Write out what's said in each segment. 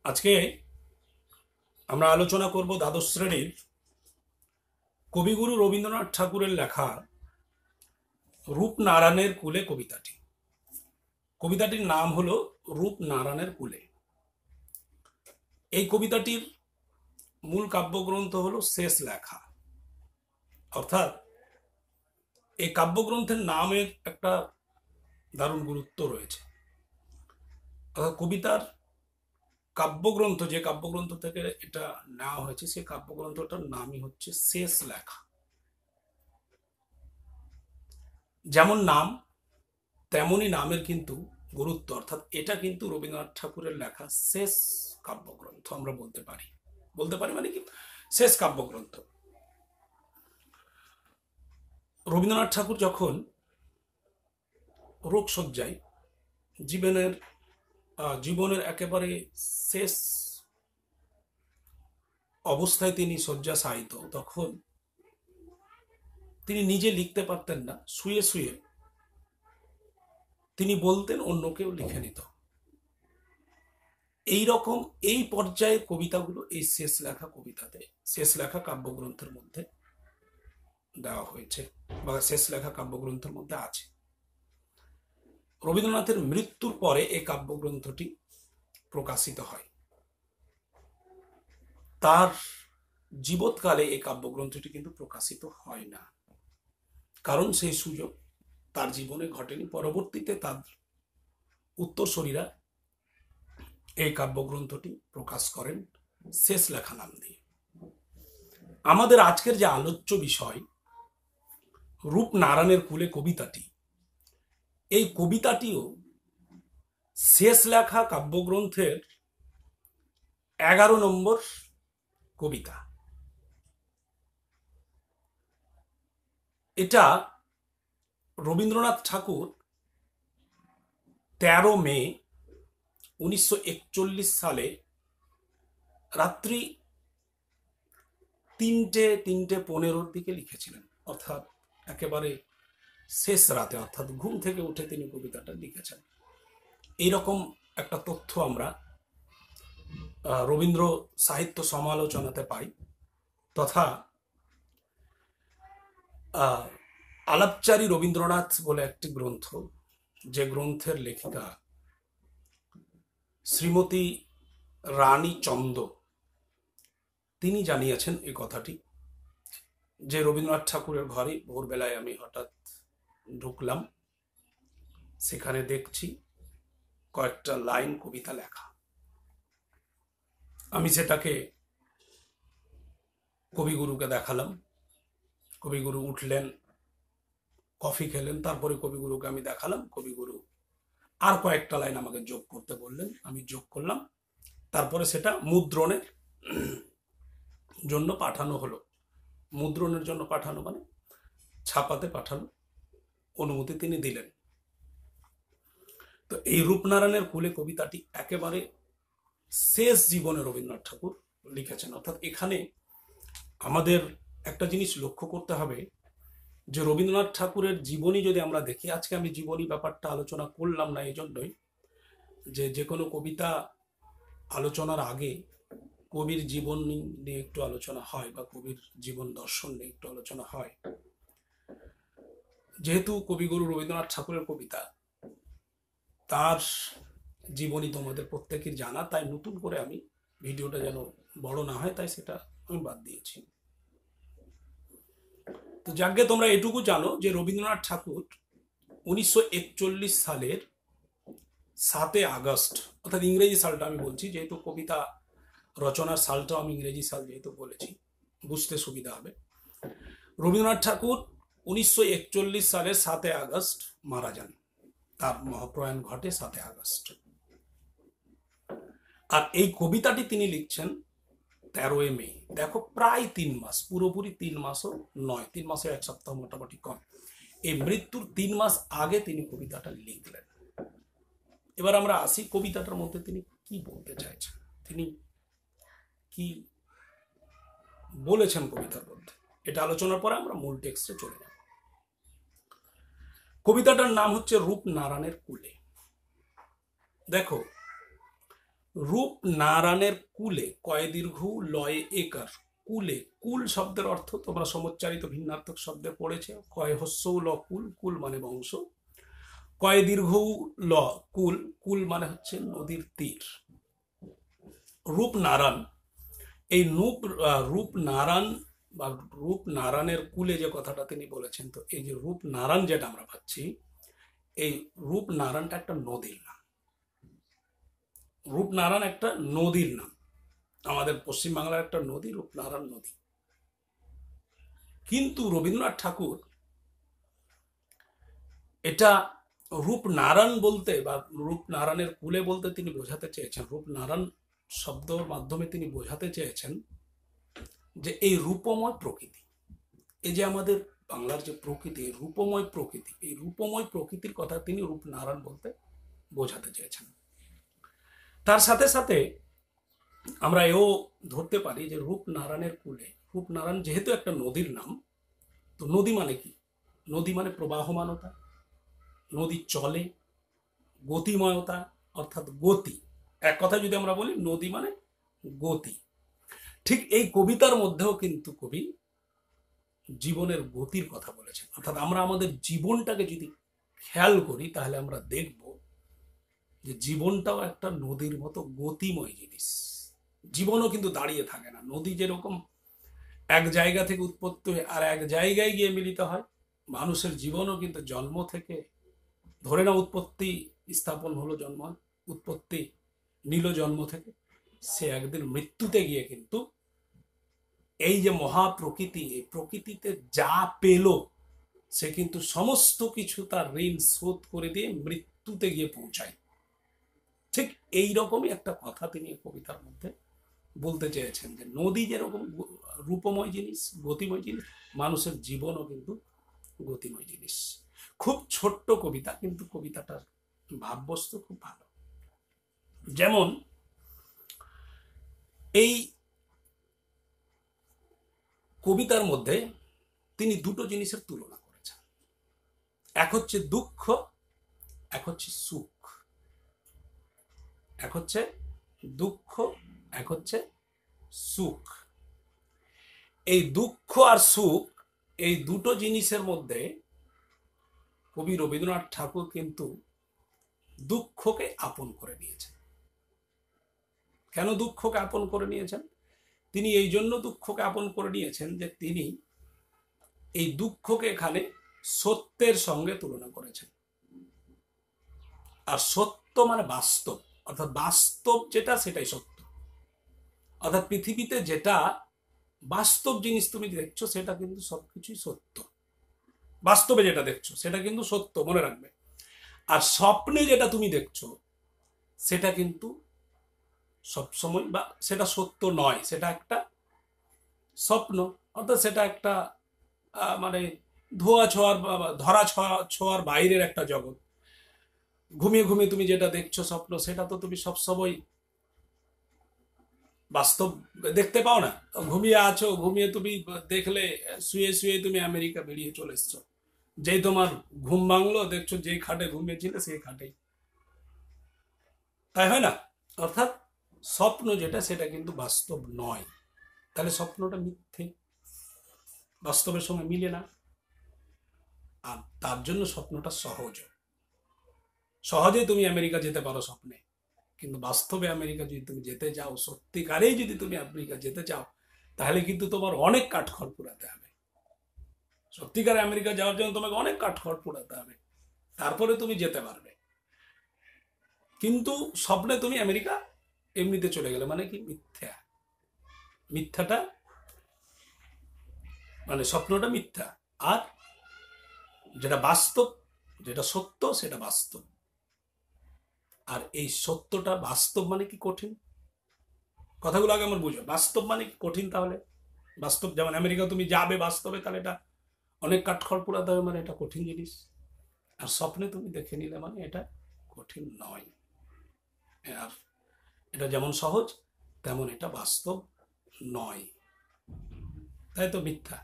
আজকে আমরা আলোচনা করব দ্বাদশ শ্রেণীর কবিগুরু রবীন্দ্রনাথ ঠাকুরের লেখা রূপনারায়ণের কুলে কবিতাটি। কবিতাটির নাম হলো রূপনারায়ণের কুলে। এই কবিতাটির মূল কাব্যগ্রন্থ হলো শেষ লেখা, অর্থাৎ এই কাব্যগ্রন্থের নামের একটা দারুণ গুরুত্ব রয়েছে। অর্থাৎ কবিতার কাব্যগ্রন্থ, যে কাব্যগ্রন্থ থেকে এটা নেওয়া হয়েছে, সেই কাব্যগ্রন্থটার নামই হচ্ছে শেষ লেখা। যেমন নাম তেমনই নামের কিন্তু গুরুত্ব, অর্থাৎ এটা কিন্তু রবীন্দ্রনাথ ঠাকুরের লেখা শেষ কাব্যগ্রন্থ আমরা বলতে পারি মানে কি শেষ কাব্যগ্রন্থ। রবীন্দ্রনাথ ঠাকুর যখন রোগশয্যায় জীবনের একেবারে শেষ অবস্থায় তিনি শয্যাশায়িত, তখন তিনি নিজে লিখতে পারতেন না, শুয়ে শুয়ে তিনি বলতেন অন্য কেউ লিখে নিত। এইরকম এই পর্যায়ে কবিতাগুলো এই শেষ লেখা কাব্যগ্রন্থের মধ্যে দেওয়া হয়েছে বা শেষ লেখা কাব্যগ্রন্থের মধ্যে আছে। রবীন্দ্রনাথের মৃত্যুর পরে এই কাব্যগ্রন্থটি প্রকাশিত হয়। তার জীবৎকালে এই কাব্যগ্রন্থটি কিন্তু প্রকাশিত হয় না, কারণ সেই সুযোগ তার জীবনে ঘটেনি। পরবর্তীতে তার উত্তরসূরিরা এই কাব্যগ্রন্থটি প্রকাশ করেন শেষ লেখা নাম দিয়ে। আমাদের আজকের যে আলোচ্য বিষয় রূপনারায়ণের কুলে কবিতাটি, এই কবিতাটিও শেষ লেখা কাব্যগ্রন্থের 11 নম্বর কবিতা। এটা রবীন্দ্রনাথ ঠাকুর 13 মে 1941 সালে রাত্রি 3:15 দিকে লিখেছিলেন, অর্থাৎ একেবারে শেষ রাতে, অর্থাৎ ঘুম থেকে উঠে তিনি কবিতাটা লিখেছেন। এইরকম একটা তথ্য আমরা রবীন্দ্র সাহিত্য সমালোচনাতে পাই, তথা আলাপচারী রবীন্দ্রনাথ বলে একটি গ্রন্থ, যে গ্রন্থের লেখিকা শ্রীমতী রানী চন্দ, তিনি জানিয়েছেন এই কথাটি, যে রবীন্দ্রনাথ ঠাকুরের ঘরে ভোরবেলায় আমি হঠাৎ ঢুকলাম, সেখানে দেখছি কয়েকটা লাইন কবিতা লেখা। আমি সেটাকে কবিগুরুকে দেখালাম। কবিগুরু উঠলেন, কফি খেলেন, তারপরে কবিগুরুকে আমি দেখালাম। কবিগুরু আর কয়েকটা লাইন আমাকে যোগ করতে বললেন, আমি যোগ করলাম। তারপরে সেটা মুদ্রণের জন্য পাঠানো হলো। মুদ্রণের জন্য পাঠানো মানে ছাপাতে পাঠানো অনুমতি তিনি দিলেন। তো এই রূপনারায়ণের কুলে কবিতাটি একেবারে শেষ জীবনে রবীন্দ্রনাথ ঠাকুর লিখেছেন। অর্থাৎ এখানে আমাদের একটা জিনিস লক্ষ্য করতে হবে, যে রবীন্দ্রনাথ ঠাকুরের জীবনী যদি আমরা দেখি, আজকে আমি জীবনী ব্যাপারটা আলোচনা করলাম না এই জন্যই, যে কোনো কবিতা আলোচনার আগে কবির জীবন নিয়ে একটু আলোচনা হয় বা কবির জীবন দর্শন নিয়ে একটু আলোচনা হয়। যেহেতু কবিগুরু রবীন্দ্রনাথ ঠাকুরের কবিতা, তার জীবনী তোমাদের প্রত্যেকের জানা, তাই নতুন করে আমি ভিডিওটা যেন বড় না হয়, তাই সেটা আমি বাদ দিয়েছি। তো যাকে তোমরা এটুকু জানো যে রবীন্দ্রনাথ ঠাকুর 1941 সালের 7 আগস্ট, অর্থাৎ ইংরেজি সালটা আমি বলছি, যেহেতু কবিতা রচনার সালটাও আমি ইংরেজি সাল যেহেতু বলেছি বুঝতে সুবিধা হবে। রবীন্দ্রনাথ ঠাকুর 1941 সালের 7 আগস্ট মারা যান, তার মহাপ্রয়াণ ঘটে 7 আগস্ট। আর এই কবিতাটি তিনি লিখছেন 13 মে। দেখো, প্রায় 3 মাস, পুরোপুরি 3 মাসও নয়, 3 মাসের 1 সপ্তাহ মোটামুটি কম। এই মৃত্যুর 3 মাস আগে তিনি কবিতাটা লিখলেন। এবার আমরা আসি কবিতাটার মধ্যে তিনি কি বলতে চাইছেন, তিনি কি বলেছেন কবিতার মধ্যে, এটা আলোচনার পরে আমরা মূল টেক্সটে চলে যাব। কবিতাটার নাম হচ্ছে রূপনারায়ণের কুলে। দেখো, রূপ নারায়ণের কুলে, কয় দীর্ঘ লয়ে একার, কুলে, কুল শব্দের অর্থ তোমরা সমুচ্চারিত ভিন্নার্থক শব্দে পড়েছে, কয় হস্য ল কুল, কুল মানে বংশ, কয় দীর্ঘ ল কুল, কুল মানে হচ্ছে নদীর তীর। রূপ নারায়ণ, এই রূপ নারায়ণ বা রূপ নারায়ণের কুলে যে কথাটা তিনি বলেছেন, তো এই যে রূপ নারায়ণ যেটা আমরা পাচ্ছি, এই রূপ নারায়ণটা একটা নদীর নাম। রূপনারায়ণ একটা নদীর নাম, আমাদের পশ্চিমবাংলার একটা নদী রূপনারায়ণ নদী। কিন্তু রবীন্দ্রনাথ ঠাকুর এটা রূপনারায়ণ বলতে বা রূপনারায়ণের কুলে বলতে তিনি বোঝাতে চেয়েছেন, রূপনারায়ণ শব্দর মাধ্যমে তিনি বোঝাতে চেয়েছেন যে এই রূপময় প্রকৃতি, এই যে আমাদের বাংলার যে প্রকৃতি, রূপময় প্রকৃতি, এই রূপময় প্রকৃতির কথা তিনি রূপনারায়ণ বলতে বোঝাতে চেয়েছেন। তার সাথে সাথে আমরা এও ধরতে পারি যে রূপনারায়ণের কুলে, রূপনারায়ণ যেহেতু একটা নদীর নাম, তো নদী মানে কি? নদী মানে প্রবাহমানতা, নদী চলে, গতিময়তা অর্থাৎ গতি। এক কথা যদি আমরা বলি নদী মানে গতি। ঠিক এই কবিতার মধ্যেও কিন্তু কবি জীবনের গতির কথা বলেছেন। অর্থাৎ আমরা আমাদের জীবনটাকে যদি খেয়াল করি তাহলে আমরা দেখব যে জীবনটাও একটা নদীর মতো গতিময় জিনিস। জীবনও কিন্তু দাঁড়িয়ে থাকে না। নদী যেরকম এক জায়গা থেকে উৎপত্তি হয়ে আর এক জায়গায় গিয়ে মিলিত হয়, মানুষের জীবনও কিন্তু জন্ম থেকে ধরে না উৎপত্তি স্থাপন হলো, উৎপত্তি নিল জন্ম থেকে, সে একদিন মৃত্যুতে গিয়ে কিন্তু এই যে মহাপ্রকৃতি, এই প্রকৃতিতে যা পেল সে কিন্তু সমস্ত কিছু তার ঋণ শোধ করে দিয়ে মৃত্যুতে গিয়ে পৌঁছায়। ঠিক এই রকমই একটা কথা তিনি কবিতার মধ্যে বলতে চেয়েছেন যে নদী যেরকম রূপময় জিনিস, গতিময় জিনিস, মানুষের জীবনও কিন্তু গতিময় জিনিস। খুব ছোট্ট কবিতা, কিন্তু কবিতাটার ভাববস্তু খুব ভালো। যেমন এই কবিতার মধ্যে তিনি দুটো জিনিসের তুলনা করেছেন, এক হচ্ছে দুঃখ, এক হচ্ছে সুখ। এক হচ্ছে দুঃখ, এক হচ্ছে সুখ। এই দুঃখ আর সুখ, এই দুটো জিনিসের মধ্যে কবি রবীন্দ্রনাথ ঠাকুর কিন্তু দুঃখকে আপন করে নিয়েছেন। কেন দুঃখকে আপন করে নিয়েছেন? তিনি এই জন্য দুঃখকে আপন করে নিয়েছেন যে তিনি এই দুঃখকে এখানে সত্যের সঙ্গে তুলনা করেছেন। আর সত্য মানে বাস্তব, অর্থাৎ বাস্তব যেটা সেটাই সত্য। অর্থাৎ পৃথিবীতে যেটা বাস্তব জিনিস তুমি দেখছো সেটা কিন্তু সবকিছুই সত্য। বাস্তবে যেটা দেখছো সেটা কিন্তু সত্য, মনে রাখবে। আর স্বপ্নে যেটা তুমি দেখছো সেটা কিন্তু সবসময় বা সেটা সত্য নয়, সেটা একটা স্বপ্ন। অর্থাৎ সেটা একটা মানে ধোয়া ছোঁয়ার, ধরা ছোঁয়ার বাইরের একটা জগৎ। ঘুমিয়ে ঘুমিয়ে তুমি যেটা দেখছো স্বপ্ন, সেটা তো তুমি সবসময় বাস্তব দেখতে পাও না। ঘুমিয়ে আছো, ঘুমিয়ে তুমি দেখলে শুয়ে শুয়ে তুমি আমেরিকা বেরিয়ে চলে এসছো, যেই তোমার ঘুম ভাঙলো দেখছো যেই খাটে ঘুমিয়েছিলে সেই খাটেই, তাই হয় না? অর্থাৎ স্বপ্ন যেটা সেটা কিন্তু বাস্তব নয়, তাহলে স্বপ্নটা মিথ্যে, বাস্তবের সঙ্গে মিলে না। আর তার জন্য স্বপ্নটা সহজে তুমি আমেরিকা যেতে পারো স্বপ্নে, কিন্তু বাস্তবে আমেরিকা যদি তুমি যেতে যাও, সত্যিকারেই যদি তুমি আমেরিকা যেতে চাও, তাহলে কিন্তু তোমার অনেক কাঠখড় পোড়াতে হবে। সত্যিকারে আমেরিকা যাওয়ার জন্য তোমাকে অনেক কাঠখড় পোড়াতে হবে, তারপরে তুমি যেতে পারবে। কিন্তু স্বপ্নে তুমি আমেরিকা এমনিতে চলে গেলে মানে কি? মিথ্যাটা মানে স্বপ্নটা মিথ্যা, আর যেটা বাস্তব, যেটা সত্য সেটা বাস্তব। আর এই সত্যটা বাস্তব মানে কি কঠিন, কথাগুলো আগে আমার বুঝো। বাস্তব মানে কি কঠিন, তাহলে বাস্তব যেমন আমেরিকা তুমি যাবে বাস্তবে, তাহলে এটা অনেক কাঠখড় পোড়াতে হবে, মানে এটা কঠিন জিনিস। আর স্বপ্নে তুমি দেখে নিলে মানে এটা কঠিন নয়। আর এটা যেমন সহজ তেমন এটা বাস্তব নয়, তাই তো মিথ্যা।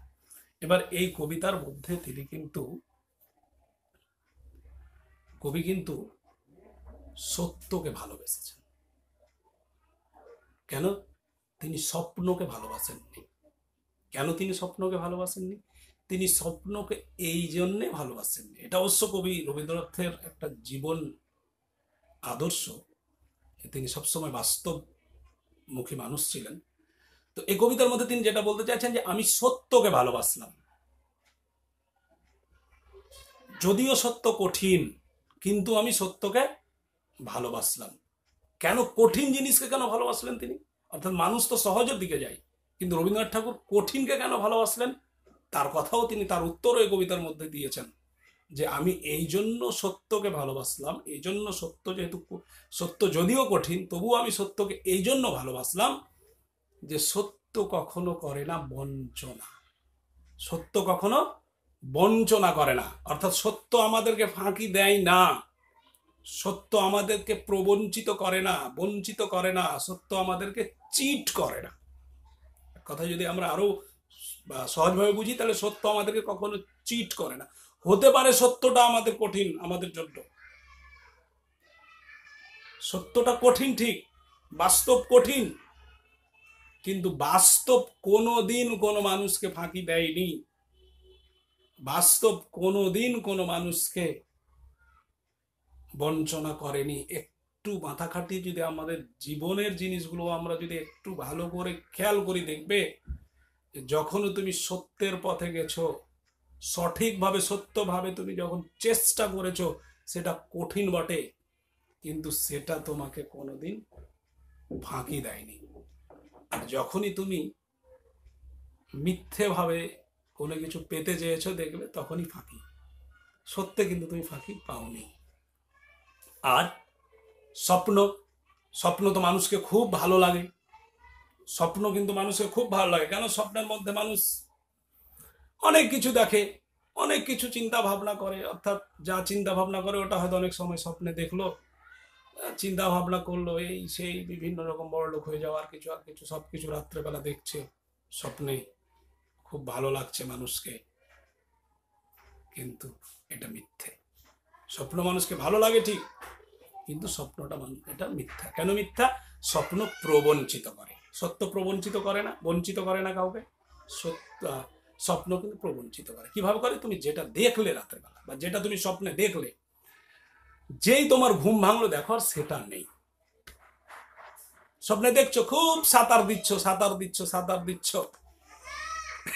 এবার এই কবিতার মধ্যে তিনি কিন্তু কবি কিন্তু সত্যকে ভালোবেসেছেন। কেন? তিনি স্বপ্নকে ভালোবাসেননি। কেন তিনি স্বপ্নকে ভালোবাসেননি? তিনি স্বপ্নকে এই জন্যে ভালোবাসেননি, এটা অবশ্য কবি রবীন্দ্রনাথের একটা জীবন আদর্শ, তিনি সবসময় বাস্তবমুখী মানুষ ছিলেন। তো এই কবিতার মধ্যে তিনি যেটা বলতে চাইছেন যে আমি সত্যকে ভালোবাসলাম, যদিও সত্য কঠিন, কিন্তু আমি সত্যকে ভালোবাসলাম। কেন কঠিন জিনিসকে কেন ভালোবাসলেন তিনি? অর্থাৎ মানুষ তো সহজের দিকে যায়, কিন্তু রবীন্দ্রনাথ ঠাকুর কঠিনকে কেন ভালোবাসলেন তার কথাও তিনি, তার উত্তরও এই কবিতার মধ্যে দিয়েছেন, যে আমি এই জন্য সত্যকে ভালোবাসলাম, এই জন্য সত্য, যেহেতু সত্য যদিও কঠিন তবুও আমি সত্যকে এই জন্য ভালোবাসলাম যে সত্য কখনো করে না বঞ্চনা। সত্য কখনো বঞ্চনা করে না, অর্থাৎ সত্য আমাদেরকে ফাঁকি দেয় না, সত্য আমাদেরকে প্রবঞ্চিত করে না, বঞ্চিত করে না, সত্য আমাদেরকে চিট করে না। কথা যদি আমরা আরো সহজভাবে বুঝি তাহলে সত্য আমাদেরকে কখনো চিট করে না। হতে পারে সত্যটা আমাদের কঠিন, আমাদের জন্য সত্যটা কঠিন, ঠিক, বাস্তব কঠিন, কিন্তু বাস্তব কোনোদিন কোনো মানুষকে ফাঁকি দেয়নি, বাস্তব কোনোদিন কোনো মানুষকে বঞ্চনা করেনি। একটু মাথা খাটিয়ে যদি আমাদের জীবনের জিনিসগুলো আমরা যদি একটু ভালো করে খেয়াল করি, দেখবে যখন তুমি সত্যের পথে গেছো, সঠিকভাবে সত্যভাবে তুমি যখন চেষ্টা করেছো, সেটা কঠিন বটে, কিন্তু সেটা তোমাকে কোনোদিন ফাঁকি দেয়নি। আর যখনই তুমি মিথ্যেভাবে কোনো কিছু পেতে চেয়েছো, দেখবে তখনই ফাঁকি, সত্যে কিন্তু তুমি ফাঁকি পাওনি। আর স্বপ্ন, স্বপ্ন তো মানুষকে খুব ভালো লাগে, স্বপ্ন কিন্তু মানুষের খুব ভালো লাগে। কেন? স্বপ্নের মধ্যে মানুষ অনেক কিছু দেখে, অনেক কিছু চিন্তা ভাবনা করে, অর্থাৎ যা চিন্তা ভাবনা করে ওটা হয়তো অনেক সময় স্বপ্নে দেখলো, চিন্তা ভাবনা করলো, এই সেই বিভিন্ন রকম বড়লোক হয়ে যাওয়া, আর কিছু সবকিছু রাত্রেবেলা দেখছে স্বপ্নে, খুব ভালো লাগছে মানুষকে, কিন্তু এটা মিথ্যে। স্বপ্ন মানুষকে ভালো লাগে ঠিক, কিন্তু স্বপ্নটা এটা মিথ্যা। কেন মিথ্যা? স্বপ্ন প্রবঞ্চিত করে, সত্য প্রবঞ্চিত করে না, বঞ্চিত করে না কাউকে। সত্য, স্বপ্ন কিন্তু প্রবঞ্চিত করে। কিভাবে করে? তুমি যেটা দেখলে রাত্রেবেলা, বা যেটা তুমি স্বপ্নে দেখলে, যেই তোমার ঘুম ভাঙলো দেখো আর সেটা নেই। স্বপ্নে দেখছো খুব সাঁতার দিচ্ছ,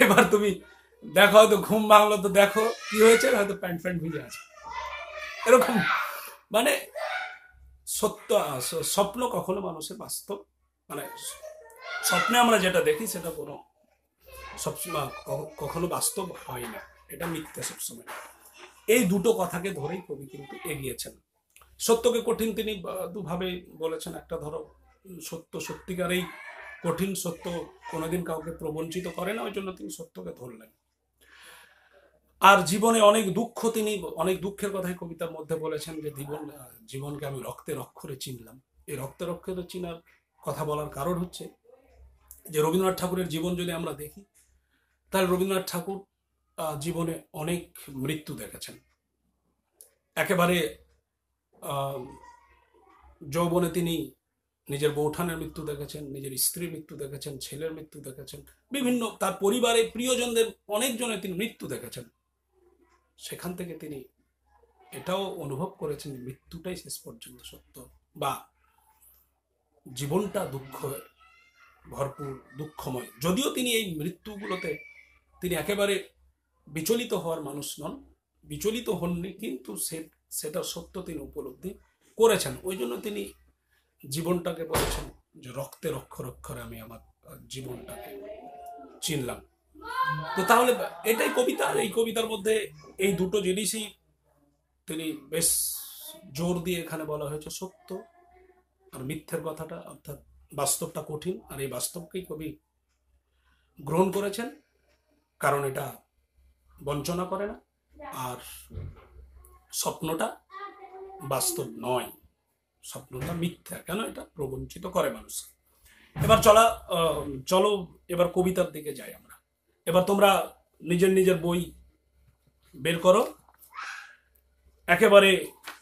এবার তুমি দেখো হয়তো ঘুম ভাঙলো, তো দেখো কি হয়েছে, হয়তো প্যান্ট ভিজে আছে, এরকম। মানে সত্য, স্বপ্ন কখনো মানুষের বাস্তব, মানে স্বপ্নে আমরা যেটা দেখি সেটা কোনো সবসময় কখনো বাস্তব হয় না, এটা মিথ্যা সবসময়। এই দুটো কথাকে ধরেই কবি কিন্তু এগিয়েছেন। সত্যকে কঠিন তিনি দুভাবে বলেছেন। একটা ধরো সত্য সত্যিকারেই কঠিন, সত্য কোনোদিন কাউকে প্রবঞ্চিত করে না, ওই জন্য তিনি সত্যকে ধরলেন। আর জীবনে অনেক দুঃখ, তিনি অনেক দুঃখের কথাই কবিতার মধ্যে বলেছেন, যে জীবনকে আমি রক্তের অক্ষরে চিনলাম। এই রক্তের অক্ষরে চিনার কথা বলার কারণ হচ্ছে যে রবীন্দ্রনাথ ঠাকুরের জীবন যদি আমরা দেখি, তাহলে রবীন্দ্রনাথ ঠাকুর জীবনে অনেক মৃত্যু দেখেছেন। একেবারে যৌবনে তিনি নিজের বৌঠানের মৃত্যু দেখেছেন, নিজের স্ত্রীর মৃত্যু দেখেছেন, ছেলের মৃত্যু দেখেছেন, বিভিন্ন তার পরিবারে প্রিয়জনদের অনেকজনের তিনি মৃত্যু দেখেছেন। সেখান থেকে তিনি এটাও অনুভব করেছেন মৃত্যুটাই শেষ পর্যন্ত সত্য, বা জীবনটা দুঃখ ভরপুর, দুঃখময়। যদিও তিনি এই মৃত্যুগুলোতে তিনি একেবারে বিচলিত হওয়ার মানুষ নন, বিচলিত হননি, কিন্তু সেটা সত্য তিনি উপলব্ধি করেছেন। ওই জন্য তিনি জীবনটাকে বলেছেন যে রক্তের অক্ষর অক্ষরে আমি আমার জীবনটাকে চিনলাম। তো তাহলে এটাই কবিতা। এই কবিতার মধ্যে এই দুটো জিনিসই তিনি বেশ জোর দিয়ে এখানে বলা হয়েছে, সত্য আর মিথ্যের কথাটা, অর্থাৎ বাস্তবটা কঠিন, আর এই বাস্তবকেই কবি গ্রহণ করেছেন, কারণ এটা বঞ্চনা করে না, আর স্বপ্নটা বাস্তব নয়, স্বপ্নটা মিথ্যা। কেন? এটা প্রবঞ্চিত করে মানুষকে। এবার চলো এবার কবিতার দিকে যাই আমরা। এবার তোমরা নিজের বই বের করো, একেবারে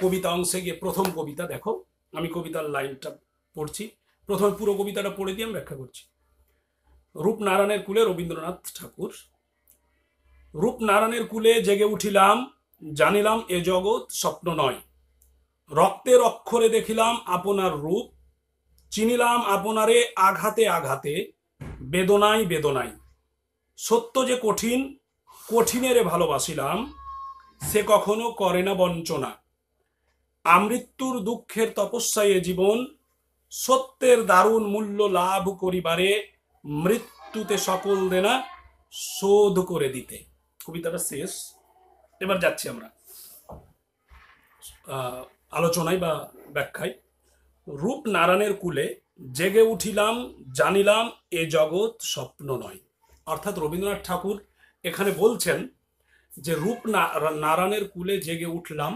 কবিতা অংশে গিয়ে প্রথম কবিতা দেখো। আমি কবিতার লাইনটা পড়ছি। প্রথমে পুরো কবিতাটা পড়ে দিয়ে আমি ব্যাখ্যা করছি। রূপনারায়ণের কুলে রবীন্দ্রনাথ ঠাকুর। রূপনারায়ণের কুলে জেগে উঠিলাম, জানিলাম এ জগৎ স্বপ্ন নয়। রক্তের অক্ষরে দেখিলাম আপনার রূপ, চিনিলাম আপনারে আঘাতে আঘাতে, বেদনায় বেদনায়। সত্য যে কঠিন, কঠিনেরে ভালোবাসিলাম, সে কখনো করে না বঞ্চনা। আমৃত্যুর দুঃখের তপস্যায় জীবন, সত্যের দারুণ মূল্য লাভ করিবারে, মৃত্যুতে সকল দেনা শোধ করে দিতে। কবিতাটা শেষ। এবার যাচ্ছি আমরা আলোচনায় বা ব্যাখ্যায়। রূপনারায়ণের কুলে জেগে উঠিলাম, জানিলাম এ জগৎ স্বপ্ন নয়। অর্থাৎ রবীন্দ্রনাথ ঠাকুর এখানে বলছেন যে নারায়ণের কুলে জেগে উঠলাম,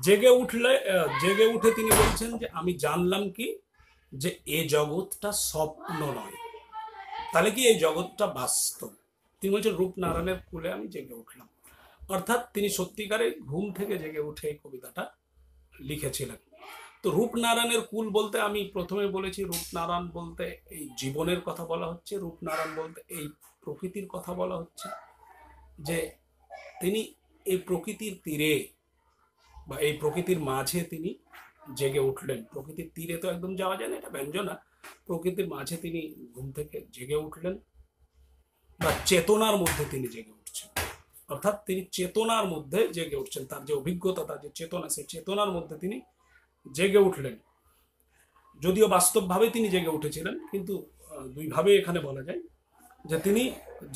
জেগে উঠে তিনি বলছেন যে আমি জানলাম কি, যে এ জগৎটা স্বপ্ন নয়। তাহলে কি এই জগৎটা বাস্তব? তিনি বলছেন রূপনারায়ণের কুলে আমি জেগে উঠলাম, অর্থাৎ তিনি সত্যিকারে ঘুম থেকে জেগে উঠে এই কবিতাটা লিখেছিলেন। তো রূপনারায়ণের কুল বলতে আমি প্রথমে বলেছি, রূপনারায়ণ বলতে এই জীবনের কথা বলা হচ্ছে, রূপনারায়ণ বলতে এই প্রকৃতির কথা বলা হচ্ছে, যে তিনি এই প্রকৃতির তীরে বা এই প্রকৃতির মাঝে তিনি জেগে উঠলেন। প্রকৃতির তীরে তো একদম যাওয়া যায় না, এটা ব্যঞ্জনা। প্রকৃতির মাঝে তিনি ঘুম থেকে জেগে উঠলেন, বা চেতনার মধ্যে তিনি জেগে উঠছেন। অর্থাৎ তিনি চেতনার মধ্যে জেগে উঠছেন, তার যে অভিজ্ঞতা, তার যে চেতনা, সেই চেতনার মধ্যে তিনি জেগে উঠলেন। যদিও বাস্তবভাবে তিনি জেগে উঠেছিলেন, কিন্তু দুইভাবে এখানে বলা যায় যে তিনি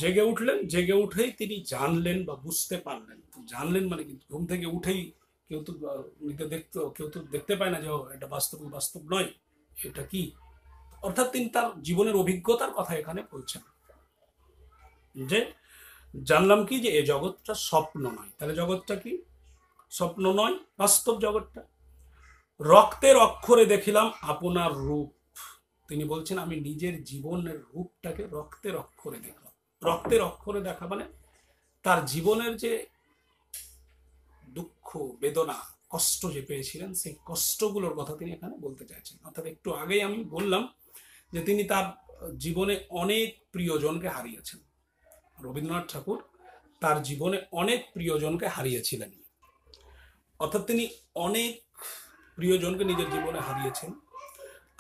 জেগে উঠলেন, জেগে উঠেই তিনি জানলেন বা বুঝতে পারলেন। জানলেন মানে কিন্তু ঘুম থেকে উঠেই কেউ তো দেখতে পায় না যে এটা বাস্তব বাস্তব নয়, এটা কি। অর্থাৎ তিনি তার জীবনের অভিজ্ঞতার কথা এখানে বলছেন, যে জানলাম কি, যে এ জগৎটা স্বপ্ন নয়। তাহলে জগৎটা কি? স্বপ্ন নয়, বাস্তব জগৎটা। রক্তের অক্ষরে দেখিলাম আপনার রূপ। তিনি বলছেন আমি নিজের জীবনের রূপটাকে রক্তের অক্ষরে দেখলাম। রক্তের অক্ষরে দেখা মানে তার জীবনের যে দুঃখ, বেদনা, কষ্ট যে পেয়েছিলেন, সেই কষ্টগুলোর কথা তিনি এখানে বলতে চাইছেন। অর্থাৎ একটু আগেই আমি বললাম যে তিনি তার জীবনে অনেক প্রিয়জনকে হারিয়েছেন। রবীন্দ্রনাথ ঠাকুর তার জীবনে অনেক প্রিয়জনকে হারিয়েছিলেন। অর্থাৎ তিনি অনেক প্রিয়জনকে নিজের জীবনে হারিয়েছেন।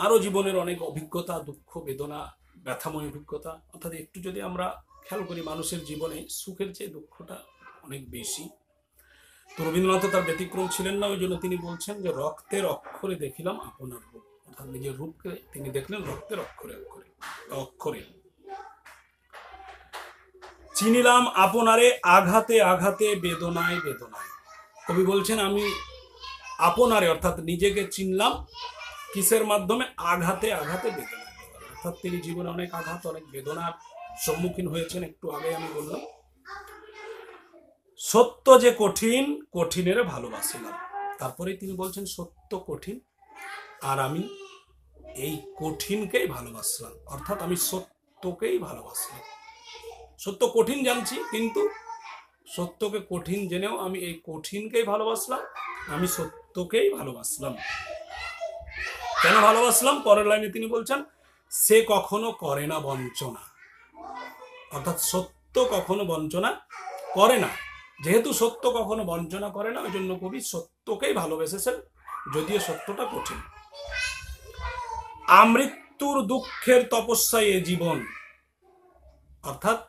আরও জীবনের অনেক অভিজ্ঞতা, দুঃখ, বেদনা, ব্যথাময় অভিজ্ঞতা। অর্থাৎ একটু যদি আমরা খেয়াল করি, মানুষের জীবনে সুখের চেয়ে দুঃখটা অনেক বেশি। তো রবীন্দ্রনাথ তার ব্যতিক্রম ছিলেন না, ওই জন্য তিনি বলছেন যে রক্তের অক্ষরে দেখিলাম আপনার রূপ। অর্থাৎ নিজের রূপকে তিনি দেখলেন রক্তের অক্ষরে অক্ষরে অক্ষরে। চিনিলাম আপনারে আঘাতে আঘাতে, বেদনায় বেদনায়। কবি বলছেন আমি আপনারে অর্থাৎ নিজেকে চিনলাম কিসের মাধ্যমে? আঘাতে আঘাতে, বেদনায়। অর্থাৎ তিনি জীবনে অনেক আঘাত, অনেক বেদনার সম্মুখীন হয়েছেন। একটু আগে আমি বললাম সত্য যে কঠিন, কঠিনের ভালোবাসিলাম। তারপরে তিনি বলছেন সত্য কঠিন, আর আমি এই কঠিনকেই ভালোবাসলাম। অর্থাৎ আমি সত্যকেই ভালোবাসলাম। সত্য কঠিন জানছি, কিন্তু সত্যকে কঠিন জেনেও আমি এই কঠিনকেই ভালোবাসলাম, আমি সত্যকেই ভালোবাসলাম। কেন ভালোবাসলাম? পরের লাইনে তিনি বলছেন সে কখনো করে না বঞ্চনা। অর্থাৎ সত্য কখনো বঞ্চনা করে না। যেহেতু সত্য কখনো বঞ্চনা করে না, ওই জন্য কবি সত্যকেই ভালোবেসেছেন, যদিও সত্যটা কঠিন। আমৃত্যুর দুঃখের তপস্যায় এ জীবন। অর্থাৎ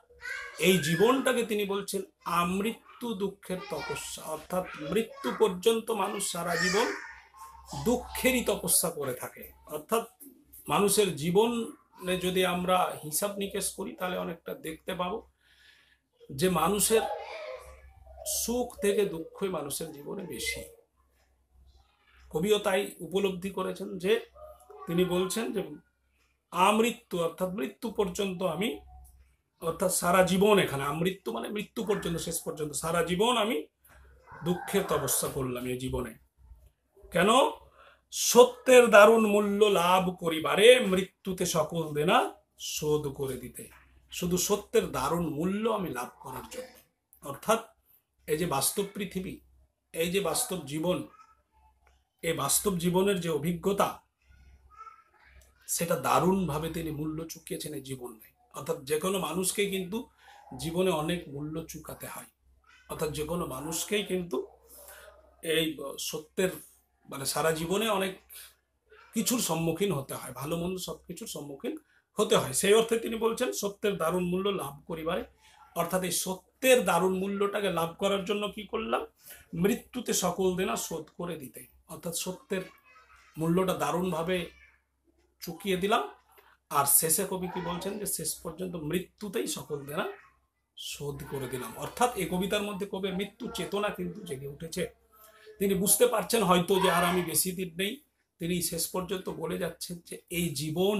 এই জীবনটাকে তিনি বলছেন আমৃত্যু দুঃখের তপস্যা। অর্থাৎ মৃত্যু পর্যন্ত মানুষ সারা জীবন দুঃখেরই তপস্যা করে থাকে। অর্থাৎ মানুষের জীবনে যদি আমরা হিসাব নিকেশ করি, তাহলে অনেকটা দেখতে পাবো যে মানুষের সুখ থেকে দুঃখই মানুষের জীবনে বেশি। কবিও তাই উপলব্ধি করেছেন, যে তিনি বলছেন যে আমৃত্যু অর্থাৎ মৃত্যু পর্যন্ত আমি, অর্থাৎ সারা জীবন, এখানে আমৃত্যু মানে মৃত্যু পর্যন্ত, শেষ পর্যন্ত সারা জীবন আমি দুঃখের তপস্যা করলাম এই জীবনে। কেন? সত্যের দারুণ মূল্য লাভ করিবারে, মৃত্যুতে সকল দেনা শোধ করে দিতে। শুধু সত্যের দারুণ মূল্য আমি লাভ করার জন্য। অর্থাৎ এই যে বাস্তব পৃথিবী, এই যে বাস্তব জীবন, এই বাস্তব জীবনের যে অভিজ্ঞতা, সেটা দারুণভাবে তিনি মূল্য চুকিয়েছেন এই জীবনে। অর্থাৎ যে কোনো মানুষকেই কিন্তু জীবনে অনেক মূল্য চুকাতে হয়। অর্থাৎ যে কোনো মানুষকেই কিন্তু এই সত্যের মানে সারা জীবনে অনেক কিছুর সম্মুখীন হতে হয়, ভালো মন্দ সব কিছুর সম্মুখীন হতে হয়। সেই অর্থে তিনি বলছেন সত্যের দারুণ মূল্য লাভ করিবারে, অর্থাৎ এই সত্যের দারুণ মূল্যটাকে লাভ করার জন্য কি করলাম, মৃত্যুতে সকল দেনা শোধ করে দিতে। অর্থাৎ সত্যের মূল্যটা দারুণভাবে চুকিয়ে দিলাম। আর শেষে কবি কি বলছেন, যে শেষ পর্যন্ত মৃত্যুতেই সকল দেনা শোধ করে দিলাম। অর্থাৎ এই কবিতার মধ্যে কবির মৃত্যু চেতনা কিন্তু জেগে উঠেছে। তিনি বুঝতে পারছেন হয়তো যে আর আমি বেশি দিন নেই। তিনি শেষ পর্যন্ত বলে যাচ্ছেন যে এই জীবন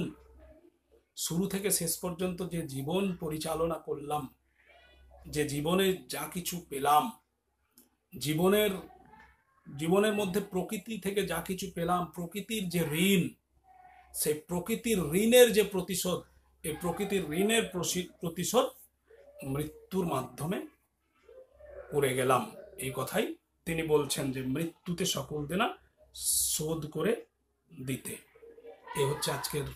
শুরু থেকে শেষ পর্যন্ত যে জীবন পরিচালনা করলাম, যে জীবনে যা কিছু পেলাম, জীবনের জীবনের মধ্যে প্রকৃতি থেকে যা কিছু পেলাম, প্রকৃতির যে ঋণ, সেই প্রকৃতির ঋণের যে প্রতিশোধ, এই প্রকৃতির ঋণের প্রতিশোধ মৃত্যুর মাধ্যমে করে গেলাম। এই কথাই তিনি বলছেন যে মৃত্যুতে সকল দেনা শোধ করে দিতে। এ হচ্ছে আজকের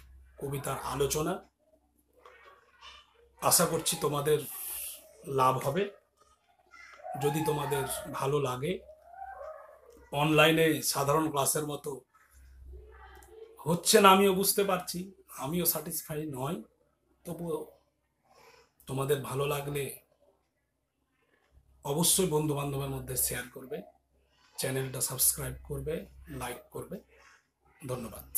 কবিতার আলোচনা। আশা করছি তোমাদের লাভ হবে। যদি তোমাদের ভালো লাগে, অনলাইনে সাধারণ ক্লাসের মতো হচ্ছে না, আমিও বুঝতে পারছি, আমিও স্যাটিসফাই নয়, তবুও তোমাদের ভালো লাগলে অবশ্যই বন্ধু বান্ধবের মধ্যে শেয়ার করবে, চ্যানেলটা সাবস্ক্রাইব করবে, লাইক করবে। ধন্যবাদ।